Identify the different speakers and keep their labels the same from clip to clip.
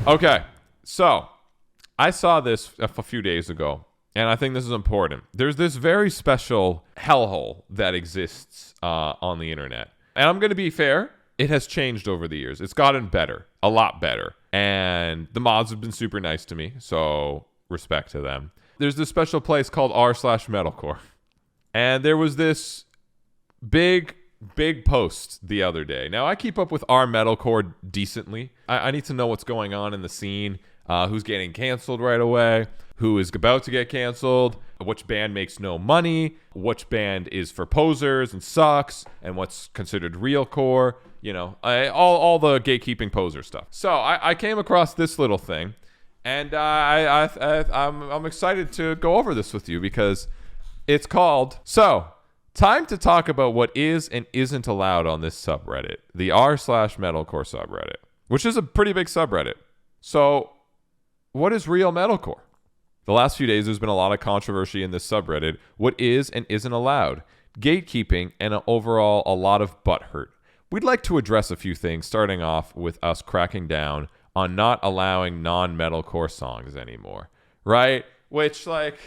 Speaker 1: Okay, so I saw this a few days ago, and I think this is important. There's this very special hellhole that exists on the internet. And I'm going to be fair, it has changed over the years. It's gotten better, a lot better. And the mods have been super nice to me, so respect to them. There's this special place called r/metalcore. And there was this big post the other day. Now, I keep up with r/metalcore decently. I need to know what's going on in the scene, who's getting canceled right away, who is about to get canceled, which band makes no money, which band is for posers and sucks, and what's considered real core, you know, all the gatekeeping poser stuff. So I came across this little thing, and I'm excited to go over this with you because it's called Time to talk about what is and isn't allowed on this subreddit, the r/metalcore subreddit, which is a pretty big subreddit. So, what is real metalcore? The last few days, there's been a lot of controversy in this subreddit. What is and isn't allowed? Gatekeeping, and overall, a lot of butthurt. We'd like to address a few things, starting off with us cracking down on not allowing non-metalcore songs anymore, right? Which, like,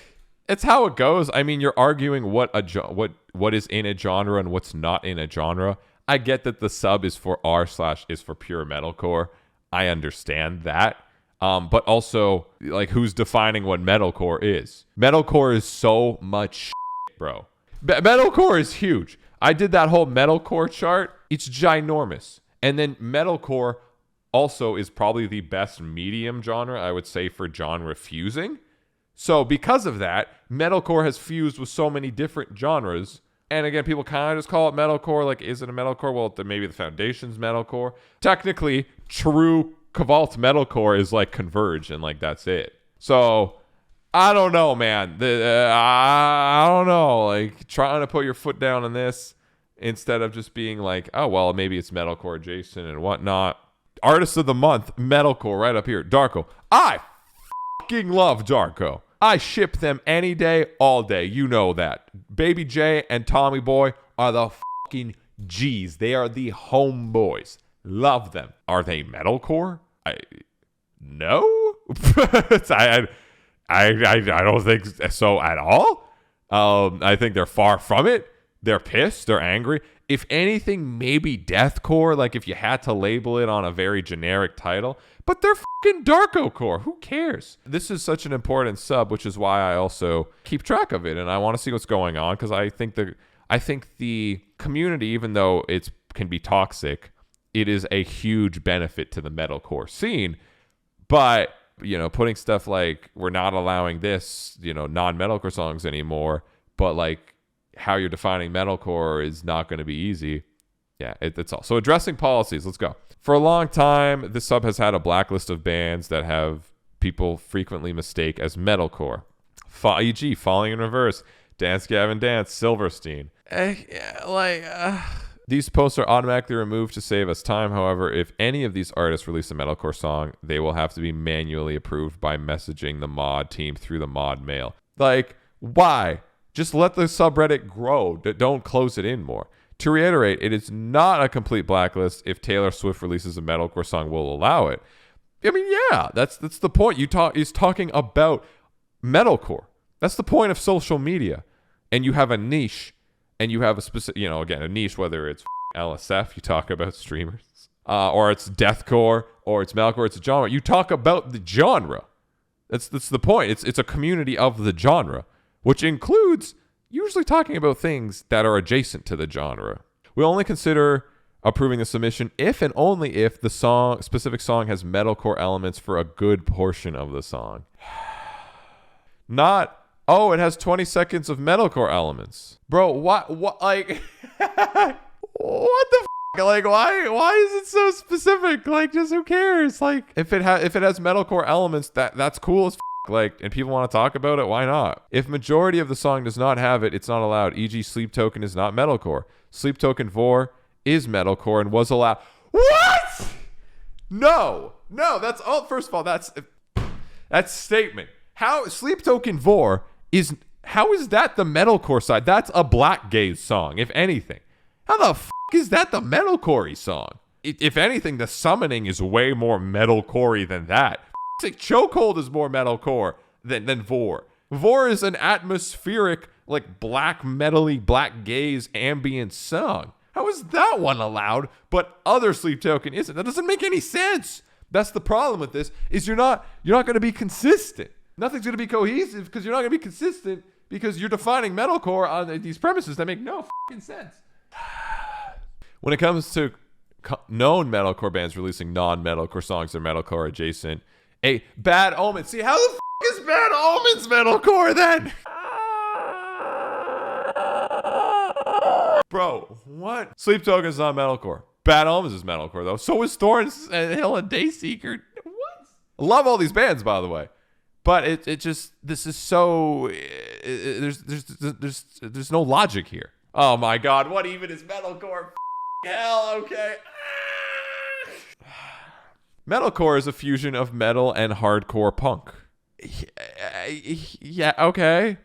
Speaker 1: it's how it goes. I mean, you're arguing what is in a genre and what's not in a genre. I get that the sub is for r/is for pure metalcore. I understand that. But also, like, who's defining what metalcore is? Metalcore is so much shit, bro. Metalcore is huge. I did that whole metalcore chart. It's ginormous. And then metalcore also is probably the best medium genre, I would say, for genre fusing. So because of that, metalcore has fused with so many different genres. And again, people kind of just call it metalcore. Like, is it a metalcore? Well, maybe the foundation's metalcore. Technically, true Cavalt metalcore is like Converge, and like that's it. So I don't know, man. I don't know. Like, trying to put your foot down on this instead of just being like, oh well, maybe it's metalcore adjacent and whatnot. Artist of the month, metalcore, right up here, Darko. I fucking love Darko. I ship them any day, all day. You know that. Baby J and Tommy Boy are the fucking G's. They are the homeboys. Love them. Are they metalcore? No. I don't think so at all. I think they're far from it. They're pissed. They're angry. If anything, maybe deathcore. Like, if you had to label it on a very generic title. But they're fucking Darko core. Who cares? This is such an important sub, which is why I also keep track of it, and I want to see what's going on, because I think the community, even though it can be toxic, it is a huge benefit to the metalcore scene. But, you know, putting stuff like, we're not allowing this, you know, non-metalcore songs anymore, but like how you're defining metalcore is not going to be easy. Yeah, it's all. So addressing policies, let's go. For a long time, this sub has had a blacklist of bands that have people frequently mistake as metalcore. E.g., Falling in Reverse, Dance Gavin Dance, Silverstein. These posts are automatically removed to save us time. However, if any of these artists release a metalcore song, they will have to be manually approved by messaging the mod team through the mod mail. Like, why? Just let the subreddit grow. Don't close it in more. To reiterate, it is not a complete blacklist. If Taylor Swift releases a metalcore song, we'll allow it. I mean, yeah, that's the point. He's talking about metalcore. That's the point of social media. And you have a niche, and you have a specific, you know, again, a niche, whether it's LSF, you talk about streamers, or it's deathcore, or it's metalcore, it's a genre. You talk about the genre. That's the point. It's a community of the genre, which includes usually talking about things that are adjacent to the genre. We only consider approving the submission if and only if the specific song has metalcore elements for a good portion of the song. Not, oh, it has 20 seconds of metalcore elements. Bro, what, like, what the f***? Like, why is it so specific? Like, just who cares? Like, if it has metalcore elements, that's cool as f***. Like, and people want to talk about it, why not? If majority of the song does not have it, it's not allowed. E.g., Sleep Token is not metalcore. Sleep Token 4 is metalcore and was allowed. What? No, that's all. First of all, that's statement. How Sleep Token 4 is, how is that the metalcore side? That's a black gaze song, if anything. How the f*** is that the metalcore-y song? if anything, the summoning is way more metalcore than that. Like Chokehold is more metalcore than Vor. Vor is an atmospheric, like black metally, black gaze ambient song. How is that one allowed, but other Sleep Token isn't? That doesn't make any sense. That's the problem with this, is you're not going to be consistent. Nothing's going to be cohesive because you're not going to be consistent because you're defining metalcore on these premises that make no fucking sense. When it comes to known metalcore bands releasing non-metalcore songs that are metalcore adjacent, a Bad Omen. See, how the is Bad Omens metalcore then? Bro, what? Sleep Token's not metalcore. Bad Omens is metalcore though. So is Thorns and Hill and Dayseeker. What? I love all these bands, by the way, but it just, this is so there's no logic here. Oh my God, what even is metalcore? Hell, okay. Metalcore is a fusion of metal and hardcore punk. Yeah, okay.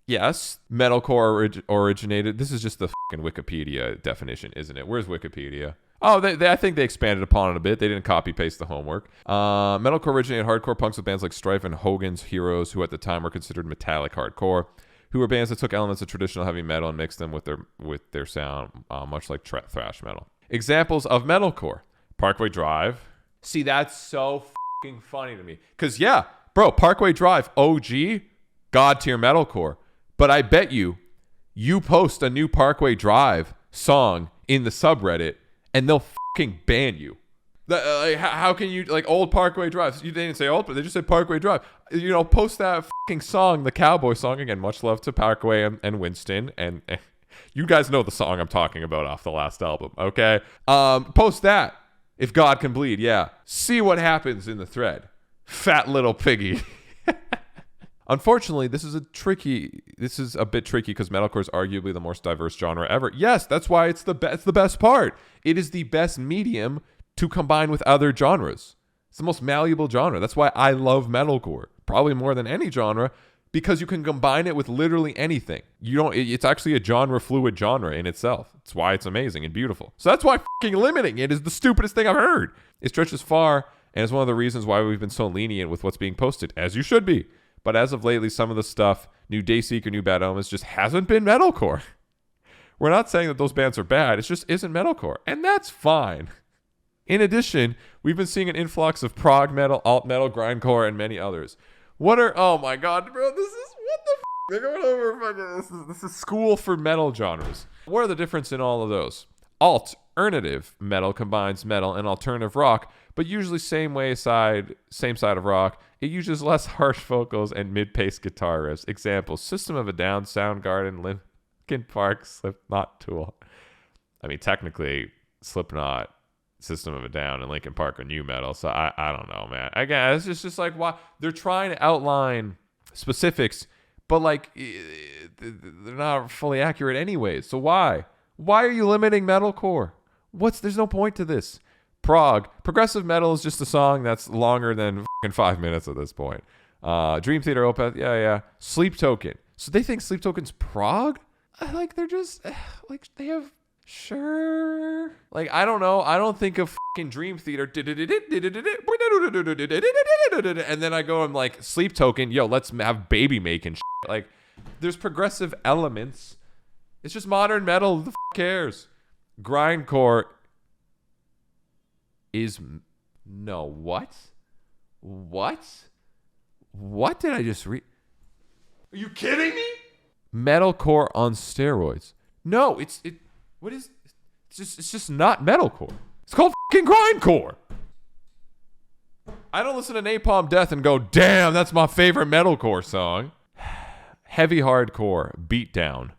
Speaker 1: Yes, metalcore originated. This is just the fucking Wikipedia definition, isn't it? Where's Wikipedia? Oh, I think they expanded upon it a bit. They didn't copy paste the homework. Metalcore originated hardcore punks with bands like Strife and Hogan's Heroes, who at the time were considered metallic hardcore, who were bands that took elements of traditional heavy metal and mixed them with their sound, much like thrash metal. Examples of metalcore: Parkway Drive. See, that's so fucking funny to me. Because, yeah, bro, Parkway Drive, OG, God tier metalcore. But I bet you post a new Parkway Drive song in the subreddit, and they'll fucking ban you. How can you, like, old Parkway Drive? They didn't say old, but they just said Parkway Drive. You know, post that fucking song, the cowboy song. Again, much love to Parkway and Winston. And you guys know the song I'm talking about off the last album, okay? Post that. If God Can Bleed, yeah. See what happens in the thread. Fat little piggy. Unfortunately, this is a bit tricky because metalcore is arguably the most diverse genre ever. Yes, that's why it's the best part. It is the best medium to combine with other genres. It's the most malleable genre. That's why I love metalcore, probably more than any genre, because you can combine it with literally anything. It's actually a genre fluid genre in itself. That's why it's amazing and beautiful. So that's why fucking limiting it is the stupidest thing I've heard. It stretches far, and it's one of the reasons why we've been so lenient with what's being posted, as you should be. But as of lately, some of the stuff, new Dayseeker, new Bad Omens, just hasn't been metalcore. We're not saying that those bands are bad. It just isn't metalcore, and that's fine. In addition, we've been seeing an influx of prog metal, alt metal, grindcore, and many others. Oh my God, bro, this is, what the they're going over, this is school for metal genres. What are the difference in all of those? Alternative metal combines metal and alternative rock, but usually same side of rock. It uses less harsh vocals and mid-paced guitar riffs. Examples: System of a Down, Soundgarden, Linkin Park, Slipknot, Tool. I mean, technically, Slipknot, System of a Down, and Linkin Park are new metal, so I don't know, man. Again, it's just like, why they're trying to outline specifics, but like they're not fully accurate anyways. So why are you limiting metalcore? There's no point to this. Progressive metal is just a song that's longer than fucking 5 minutes at this point. Dream Theater, Opeth, yeah. Sleep Token. So they think Sleep Token's prog? Like, they're just like, they have. Sure. Like, I don't know. I don't think of fucking Dream Theater. And then I go and like, Sleep Token, yo, let's have baby making shit. Like, there's progressive elements. It's just modern metal. Who the cares? Grindcore is... No, what? What? What did I just read? Are you kidding me? Metalcore on steroids. No, what is... It's just not metalcore. It's called fucking grindcore. I don't listen to Napalm Death and go, damn, that's my favorite metalcore song. Heavy hardcore, beatdown.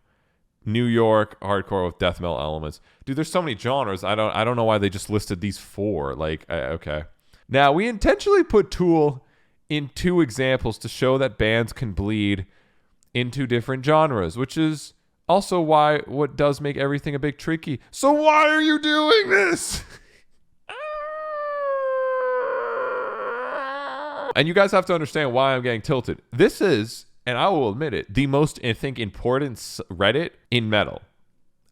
Speaker 1: New York hardcore with death metal elements. Dude, there's so many genres. I don't know why they just listed these four. Like, okay. Now, we intentionally put Tool in two examples to show that bands can bleed into different genres, which is also what does make everything a bit tricky. So why are you doing this? And you guys have to understand why I'm getting tilted. This is, and I will admit it, the most, I think, important Reddit in metal.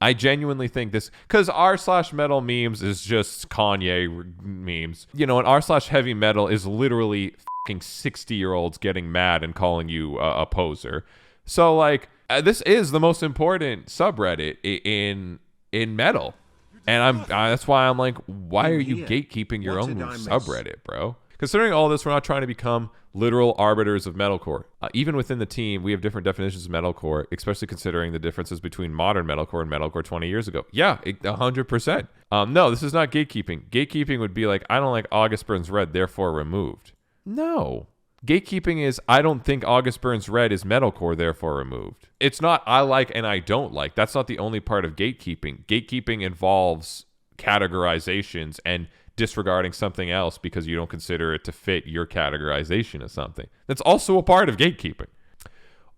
Speaker 1: I genuinely think this, because r/metal memes is just Kanye memes, and r/heavy metal is literally fucking 60-year-olds getting mad and calling you a poser. So like, this is the most important subreddit in metal, and that's why I'm like, why are you gatekeeping your own subreddit, bro? Considering all this, we're not trying to become literal arbiters of metalcore. Even within the team, we have different definitions of metalcore, especially considering the differences between modern metalcore and metalcore 20 years ago. Yeah, 100%. No, this is not gatekeeping. Gatekeeping would be like, I don't like August Burns Red, therefore removed. No. Gatekeeping is, I don't think August Burns Red is metalcore, therefore removed. It's not I like and I don't like. That's not the only part of gatekeeping. Gatekeeping involves categorizations and disregarding something else because you don't consider it to fit your categorization of something. That's also a part of gatekeeping.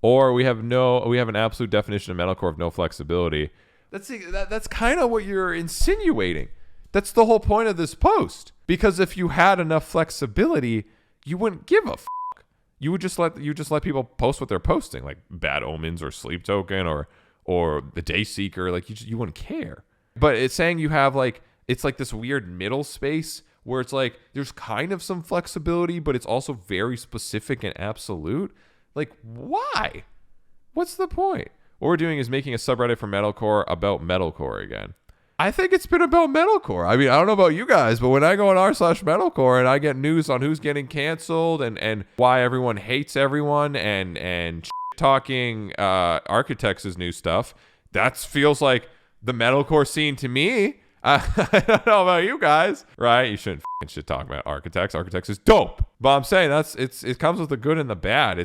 Speaker 1: Or we have an absolute definition of metalcore of no flexibility. That's kind of what you're insinuating. That's the whole point of this post. Because if you had enough flexibility, you wouldn't give a fuck. You just let people post what they're posting, like Bad Omens or Sleep Token or the Day Seeker. Like you wouldn't care. But it's saying you have like, it's like this weird middle space where it's like there's kind of some flexibility, but it's also very specific and absolute. Like, why? What's the point? What we're doing is making a subreddit for metalcore about metalcore again. I think it's been about metalcore. I mean, I don't know about you guys, but when I go on r/metalcore and I get news on who's getting canceled and why everyone hates everyone and talking Architects' new stuff, that feels like the metalcore scene to me. I don't know about you guys, right? You shouldn't shit talk about Architects. Architects is dope, but I'm saying it comes with the good and the bad.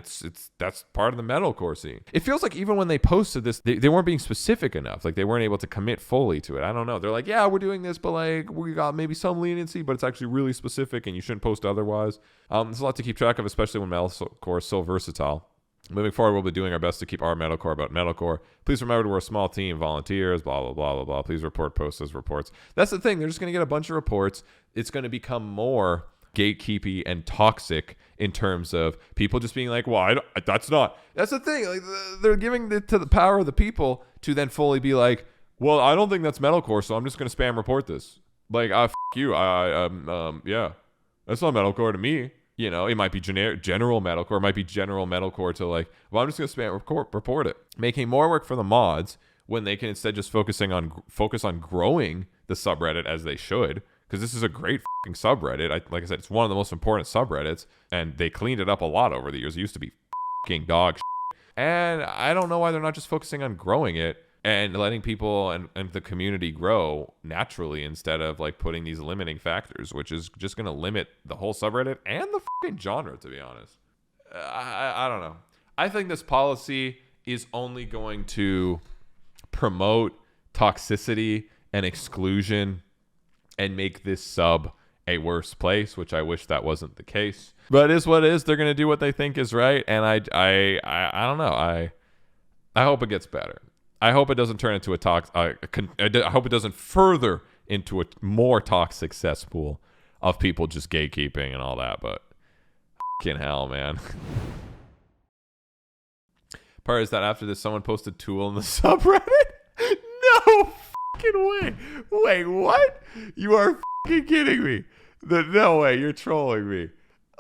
Speaker 1: That's part of the metalcore scene. It feels like even when they posted this, they weren't being specific enough. Like they weren't able to commit fully to it. I don't know. They're like, yeah, we're doing this, but like we got maybe some leniency, but it's actually really specific, and you shouldn't post otherwise. There's a lot to keep track of, especially when metalcore is so versatile. Moving forward, we'll be doing our best to keep our metalcore about metalcore. Please remember we're a small team, volunteers, blah, blah, blah, blah, blah. Please report posts as reports. That's the thing. They're just going to get a bunch of reports. It's going to become more gatekeepy and toxic in terms of people just being like, well, that's the thing. Like, they're giving it to the power of the people to then fully be like, well, I don't think that's metalcore, so I'm just going to spam report this. Like, f*** you. Yeah, that's not metalcore to me. It might be general metalcore. It might be general metalcore to like, well, I'm just going to spam report it. Making more work for the mods when they can instead just focus on growing the subreddit as they should. Because this is a great fucking subreddit. Like I said, it's one of the most important subreddits. And they cleaned it up a lot over the years. It used to be fucking dog shit. And I don't know why they're not just focusing on growing it and letting people and the community grow naturally instead of like putting these limiting factors, which is just going to limit the whole subreddit and the fucking genre, to be honest. I don't know. I think this policy is only going to promote toxicity and exclusion and make this sub a worse place, which I wish that wasn't the case. But it is what it is. They're going to do what they think is right. And I don't know. I hope it gets better. I hope it doesn't turn into I hope it doesn't further into a more toxic cesspool of people just gatekeeping and all that. But fucking hell, man. Part is that after this, someone posted Tool in the subreddit. No fucking way. Wait, what? You are fucking kidding me. No way. You're trolling me.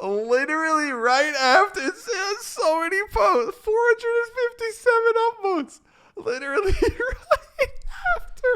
Speaker 1: Literally right after, it says so many posts. 457 upvotes. Literally right after.